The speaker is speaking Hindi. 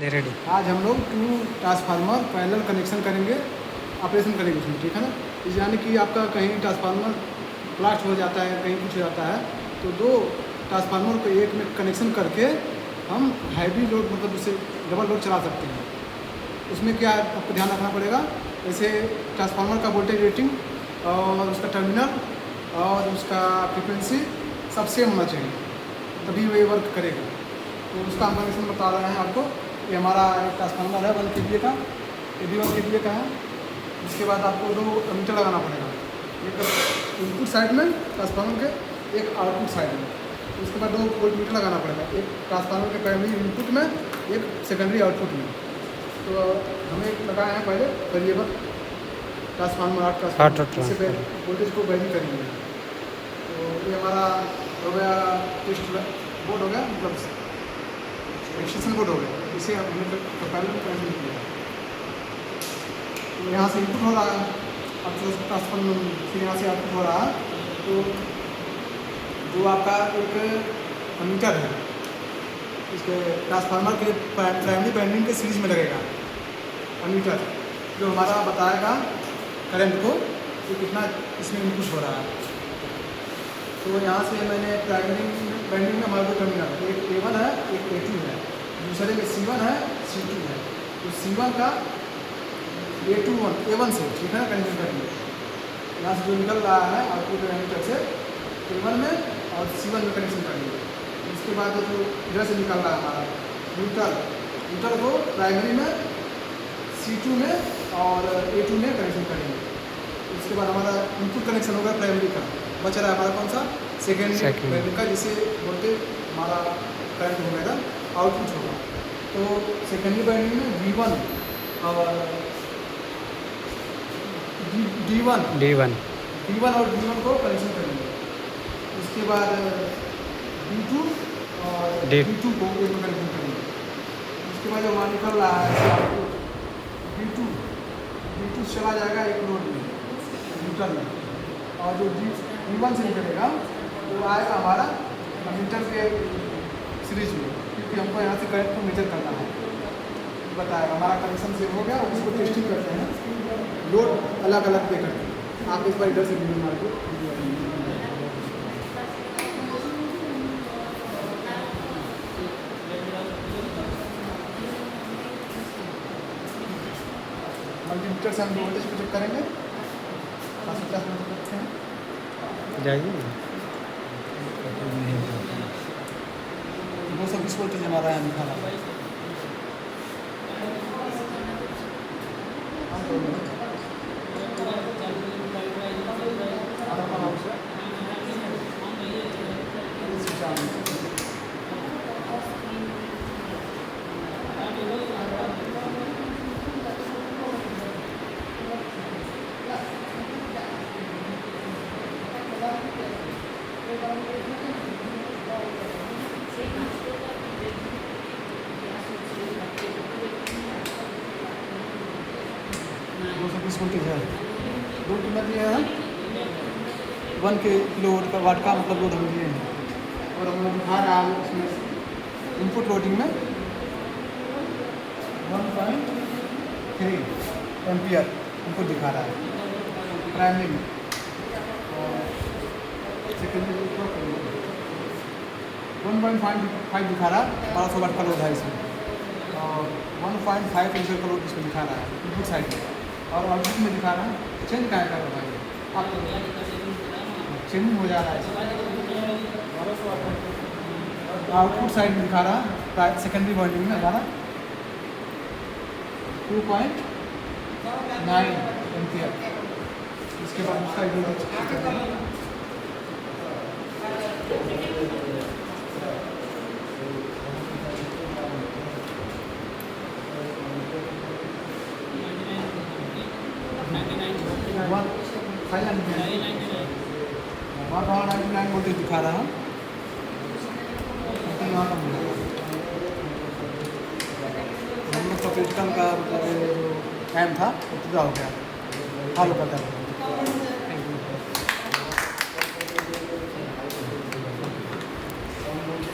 रेडी। आज हम लोग 2 ट्रांसफार्मर पैरेलल कनेक्शन करेंगे, ऑपरेशन करेंगे उसमें, ठीक है ना। इस यानी कि आपका कहीं ट्रांसफार्मर ब्लास्ट हो जाता है, कहीं कुछ हो जाता है, तो 2 ट्रांसफार्मर को एक में कनेक्शन करके हम हैवी लोड मतलब उससे डबल लोड चला सकते हैं। उसमें क्या आपको ध्यान रखना पड़ेगा, जैसे ट्रांसफार्मर का वोल्टेज रेटिंग और उसका टर्मिनल और उसका फ्रिक्वेंसी सब सेम होना चाहिए, तभी वो वर्क करेगा। तो उसका हम कनेक्शन बता रहे हैं आपको। ये हमारा एक ट्रांसफार्मर है 1 kVA का, ये भी 1 kVA का है। इसके बाद आपको 2 मीटर लगाना पड़ेगा, एक इनपुट साइड में ट्रांसफार्मर के, एक आउटपुट साइड में। उसके बाद 2 वोल्ट मीटर लगाना पड़ेगा, एक ट्रांसफार्मर के प्राइमरी इनपुट में, एक सेकेंडरी आउटपुट में। तो हमें लगाए हैं पहले वेरिएबल ट्रांसफार्मर 8 ट्रांसफार्मर, इससे पहले वोल्टेज को वैरी करेंगे। तो ये हमारा हो गया टेस्ट बोर्ड हो गया, मतलब एक्सटेंशन बोर्ड हो गया। इसे हमने पहले प्राइमरी किया। तो यहाँ से इनपुट हो रहा है, अब ट्रांसफार्मर फिर यहाँ से आउटपुट हो रहा है। तो जो आपका एक मीटर है, इसके ट्रांसफार्मर के प्राइमरी वाइंडिंग के सीरीज में लगेगा मीटर, जो हमारा बताएगा करंट को कि कितना इसमें इनपुट हो रहा है। तो यहाँ से मैंने प्राइमरी वाइंडिंग में हमारे 2 टर्मिनल, एक A1 है, एक A2 है, दूसरे में C1 है, C2 है। तो C1 का A1 से, ठीक है ना, कनेक्शन करेंगे। यहाँ से जो निकल रहा है आउटपुट एमीटर से A1 में और C1 में कनेक्शन करेंगे। इसके बाद जो इधर से निकल रहा है हमारा न्यूट्रल को प्राइमरी में, C2 में और A2 में कनेक्शन करेंगे। इसके बाद हमारा इनपुट कनेक्शन होगा प्राइमरी का, बच रहा है हमारा कौन सा, सेकेंडरी वाइंडिंग का, जिससे वोल्टेज हमारा करंट हो गया आउटपुट होगा। तो सेकेंडरी वाइंडिंग में V1 और D1 और D1 को कनेक्शन करेंगे। उसके बाद D2 और D2 को एक में कनेक्शन करेंगे। उसके बाद जो वहाँ निकल रहा है आउटपुट D2 चला जाएगा एक लोड में, मीटर में, और जो D1 से निकलेगा वो आएगा हमारा मीटर के सीरीज में, क्योंकि हमको यहाँ से करंट को मेजर करना है। बताएगा हमारा कनेक्शन से हो गया, उसको टेस्टिंग करते हैं, लोड अलग अलग पे करते हैं। आप इस बार इधर से वीडियो मार के मल्टीमीटर से हम वोल्टेज को चेक करेंगे। 50 मिनट रखते हैं, जाइए 220 वोल्टेज हमारा यहाँ दिखा रहा है। वोल्टेज है, लोड कितना दिया है, 1 किलो वाट का मतलब लोड हम दिए हैं। और हम लोग दिखा रहा है उसमें इनपुट लोडिंग में 1.3 एम्पियर इनपुट दिखा रहा है प्राइमरी में, और सेकेंडरी 1.5 दिखा रहा है। 1200 वाट का लोड है इसमें, और 1.5 एम्पियर का लोड इसमें दिखा रहा है इनपुट साइड में, और आउटपुट में दिखा रहा है। चेंज क्या कर रहा है, आप चेंजिंग हो जा रहा है। आउटपुट साइड में दिखा रहा है सेकेंडरी वाइंडिंग में हमारा 2.9 एम्पियर। इसके बाद उसका वोल्टेज दिखा रहा है। हम लोग का प्रैक्टिकल का मतलब जो टाइम था वो पूरा हो गया, फॉलो करता है।